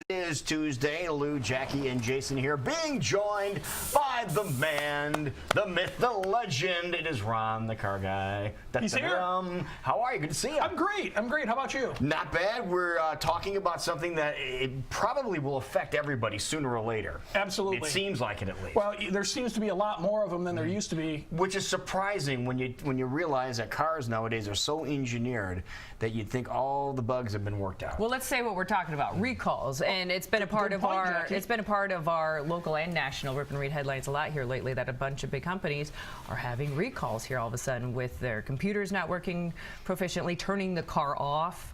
It is Tuesday. Lou, Jackie, and Jason here, being joined by the man, the myth, the legend. It is Ron, the car guy. He's here. How are you? Good to see you. I'm great. How about you? Not bad. We're talking about something that it probably will affect everybody sooner or later. Absolutely. It seems like it, at least. Well, there seems to be a lot more of them than there used to be. Which is surprising when you realize that cars nowadays are so engineered that you'd think all the bugs have been worked out. Well, let's say what we're talking about: recalls, and it's been a part of our local and national rip and read headlines a lot here lately. That a bunch of big companies are having recalls here all of a sudden with their computers not working proficiently, turning the car off,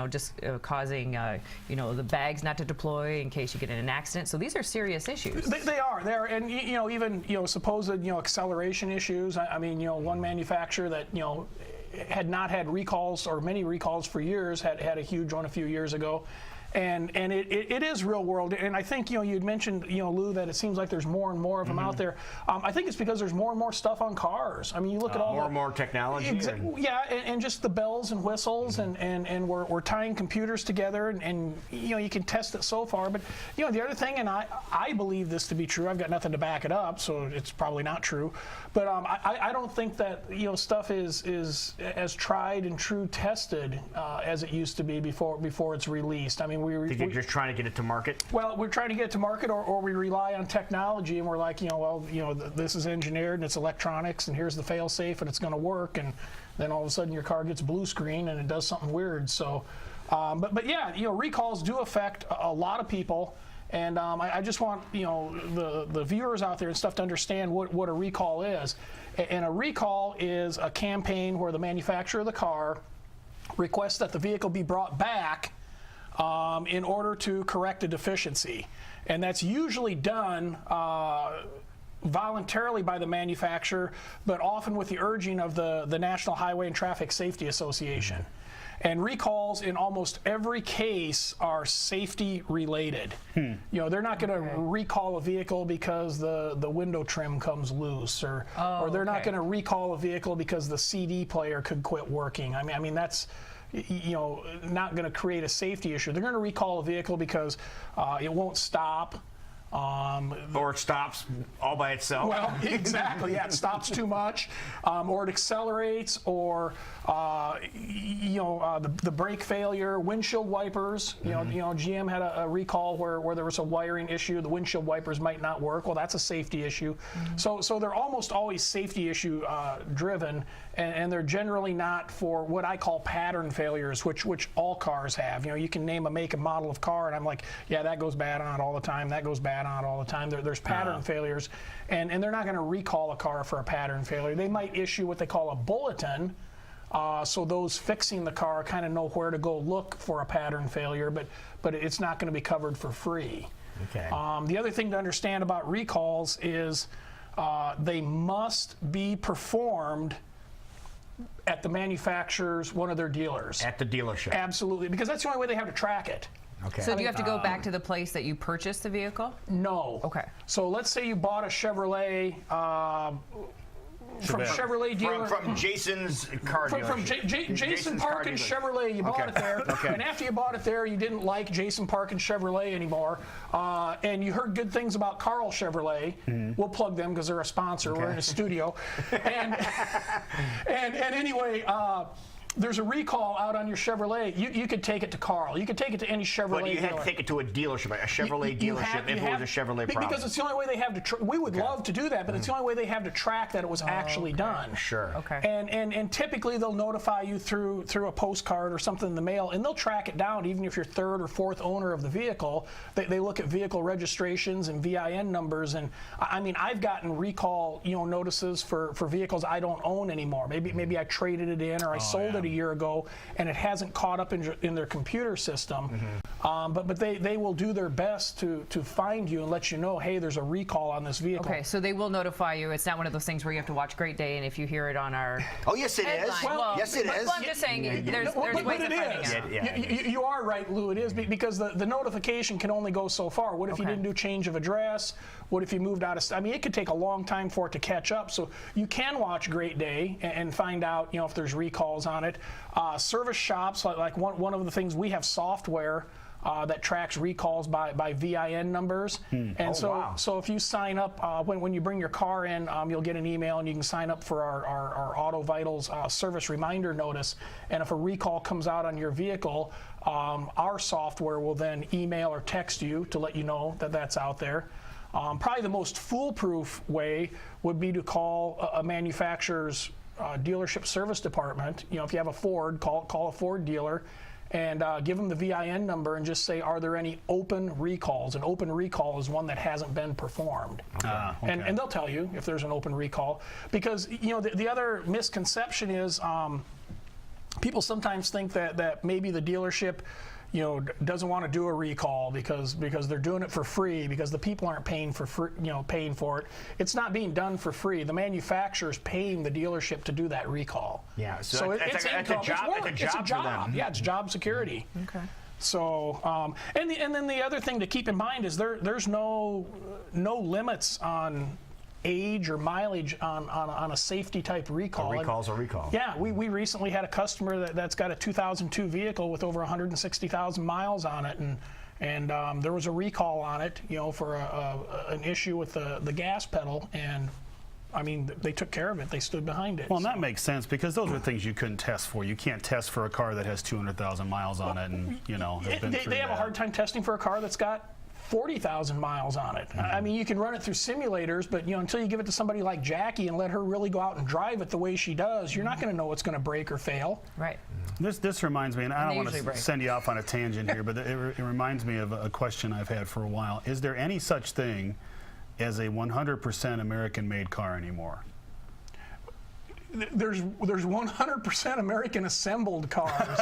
just causing the bags not to deploy in case you get in an accident. So these are serious issues. They are, and even supposed acceleration issues. I mean, one manufacturer that had not had recalls or many recalls for years had a huge one a few years ago. And it is real world, and I think you'd mentioned Lou, that it seems like there's more and more of them out there. I think it's because there's more and more stuff on cars. I mean, you look at all more and more technology. And just the bells and whistles, and we're tying computers together, and you can test it so far. But the other thing, and I believe this to be true. I've got nothing to back it up, so it's probably not true. But I don't think that stuff is as tried and true tested as it used to be before it's released. I mean, we're just trying to get it to market. Well, we're trying to get it to market, or we rely on technology, and we're like, this is engineered and it's electronics, and here's the fail-safe, and it's going to work, and then all of a sudden your car gets blue screen and it does something weird. So, but yeah, recalls do affect a lot of people. And I just want the viewers out there and stuff to understand what a recall is. And a recall is a campaign where the manufacturer of the car requests that the vehicle be brought back in order to correct a deficiency. And that's usually done voluntarily by the manufacturer, but often with the urging of the National Highway and Traffic Safety Association. And recalls in almost every case are safety related. They're not going to recall a vehicle because the window trim comes loose, or they're not going to recall a vehicle because the CD player could quit working. I mean that's not going to create a safety issue. They're going to recall a vehicle because it won't stop. Or it stops all by itself. Well, exactly. Yeah, it stops too much, or it accelerates, or the brake failure, windshield wipers. GM had a recall where there was a wiring issue. The windshield wipers might not work. Well, that's a safety issue. So they're almost always safety issue driven, and they're generally not for what I call pattern failures, which all cars have. You can name a make and model of car, and I'm like, yeah, that goes bad on it all the time. That goes bad on all the time. There's pattern failures, and they're not going to recall a car for a pattern failure. They might issue what they call a bulletin, so those fixing the car kind of know where to go look for a pattern failure, but it's not going to be covered for free. Okay. The other thing to understand about recalls is they must be performed at the manufacturer's, one of their dealers. At the dealership. Absolutely, because that's the only way they have to track it. Okay. So do you have to go back to the place that you purchased the vehicle? No. Okay. So let's say you bought a Chevrolet from Chevrolet dealer. From Jason's car dealership. From Jason Park and Chevrolet, you bought it there. And after you bought it there, you didn't like Jason Park and Chevrolet anymore. And you heard good things about Carl Chevrolet. We'll plug them because they're a sponsor. We're in a studio. And anyway, there's a recall out on your Chevrolet. You could take it to Carl. You could take it to any Chevrolet But you dealer. have to take it to a dealership, a Chevrolet dealership, if it was a Chevrolet problem. Because it's the only way they have to. We would love to do that, but it's the only way they have to track that it was actually done. Sure. Okay. And typically they'll notify you through a postcard or something in the mail, and they'll track it down even if you're third or fourth owner of the vehicle. They look at vehicle registrations and VIN numbers, and I mean I've gotten recall notices for vehicles I don't own anymore. Maybe I traded it in or I sold it a year ago, and it hasn't caught up in their computer system. But they will do their best to find you and let you know, hey, there's a recall on this vehicle. Okay, so they will notify you. It's not one of those things where you have to watch Great Day, and if you hear it on our Oh, yes, it is. Well, yes, it is. Well, I'm just saying, there's ways of finding out. You are right, Lou. It is because the notification can only go so far. What if you didn't do change of address? What if you moved out of? I mean, it could take a long time for it to catch up. So you can watch Great Day and find out, if there's recalls on it. Service shops, like one of the things, we have software that tracks recalls by VIN numbers. And so if you sign up, when you bring your car in, you'll get an email and you can sign up for our Auto Vitals service reminder notice. And if a recall comes out on your vehicle, our software will then email or text you to let you know that that's out there. Probably the most foolproof way would be to call a manufacturer's dealership service department. You know, if you have a Ford, call a Ford dealer and give them the VIN number and just say, are there any open recalls? An open recall is one that hasn't been performed. And they'll tell you if there's an open recall. Because, you know, the other misconception is people sometimes think that maybe the dealership, you know, doesn't want to do a recall because they're doing it for free, because the people aren't paying for free, you know, paying for it. It's not being done for free. The manufacturer's paying the dealership to do that recall. Yeah, so it's a job. Yeah, it's job security. Okay. So and then the other thing to keep in mind is there's no limits on age or mileage on a safety type recall. A recall's a recall. Yeah, we recently had a customer that's got a 2002 vehicle with over 160,000 miles on it, and there was a recall on it, you know, for an issue with the gas pedal, and I mean, they took care of it. They stood behind it. Well, and that makes sense, because those are things you couldn't test for. You can't test for a car that has 200,000 miles on it, and you know, they have a hard time testing for a car that's got 40,000 miles on it. I mean, you can run it through simulators, but you know, until you give it to somebody like Jackie and let her really go out and drive it the way she does, you're not going to know what's going to break or fail. Right. This reminds me, and I don't want to send you off on a tangent here, but it reminds me of a question I've had for a while. Is there any such thing as a 100% American-made car anymore? There's 100% American assembled cars.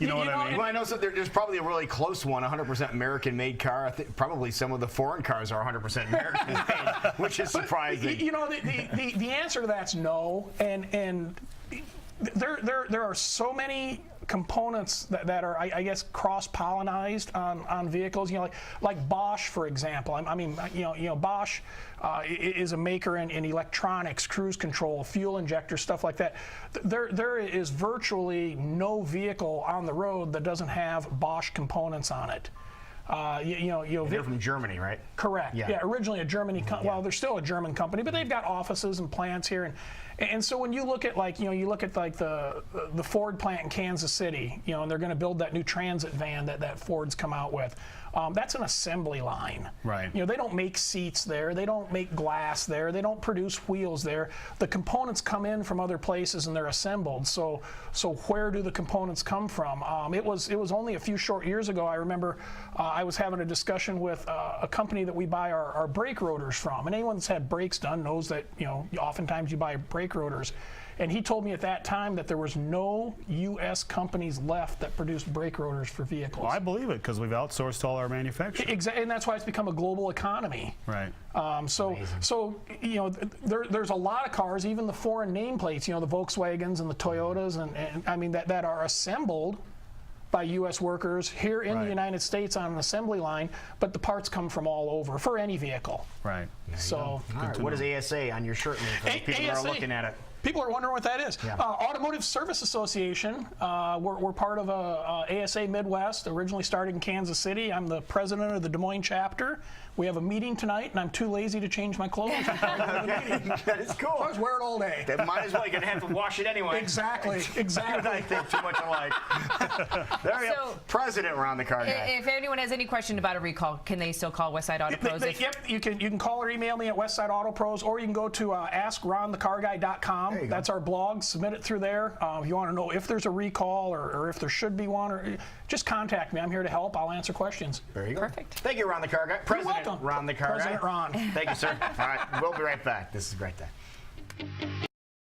You know what I mean? Well, I know there's probably a really close one, 100% American-made car. I think probably some of the foreign cars are 100% American-made, which is surprising. You know, the answer to that's no, and there are so many components that are, I guess, cross-pollinized on vehicles. You know, like Bosch, for example. I mean, you know, Bosch is a maker in electronics, cruise control, fuel injector, stuff like that. There is virtually no vehicle on the road that doesn't have Bosch components on it. They're from Germany, right? Correct. Yeah, originally a German well, they're still a German company, but they've got offices and plants here, and so when you look at the Ford plant in Kansas City, you know, and they're going to build that new transit van that Ford's come out with. That's an assembly line. Right. You know, they don't make seats there. They don't make glass there. They don't produce wheels there. The components come in from other places and they're assembled. So where do the components come from? It was only a few short years ago. I remember I was having a discussion with a company that we buy our brake rotors from. And anyone that's had brakes done knows that, you know, oftentimes you buy brake rotors. And he told me at that time that there was no U.S. companies left that produced brake rotors for vehicles. Well, I believe it, because we've outsourced all our manufacturing. Exactly, and that's why it's become a global economy. Right. So you know, there's a lot of cars, even the foreign nameplates, you know, the Volkswagens and the Toyotas, and I mean that are assembled by U.S. workers here in the United States on an assembly line, but the parts come from all over for any vehicle. Right. So, all right, what does ASA on your shirt mean for people that are looking at it? People are wondering what that is. Yeah. Automotive Service Association. We're part of ASA Midwest, originally started in Kansas City. I'm the president of the Des Moines chapter. We have a meeting tonight, and I'm too lazy to change my clothes. That is cool. I was wearing it all day. They might as well. You're going to have to wash it anyway. Exactly. I think too much alike. There you go. President Ron the Car Guy. If anyone has any question about a recall, can they still call Westside Auto Pros? Yep, you can call or email me at Westside Auto Pros, or you can go to askronthecarguy.com. That's our blog. Submit it through there. If you want to know if there's a recall or if there should be one, or just contact me. I'm here to help. I'll answer questions. There you go. Perfect. Thank you, Ron the Car Guy. President welcome. Ron the Car Guy. President Ron. Thank you, sir. All right, we'll be right back. This is a great day.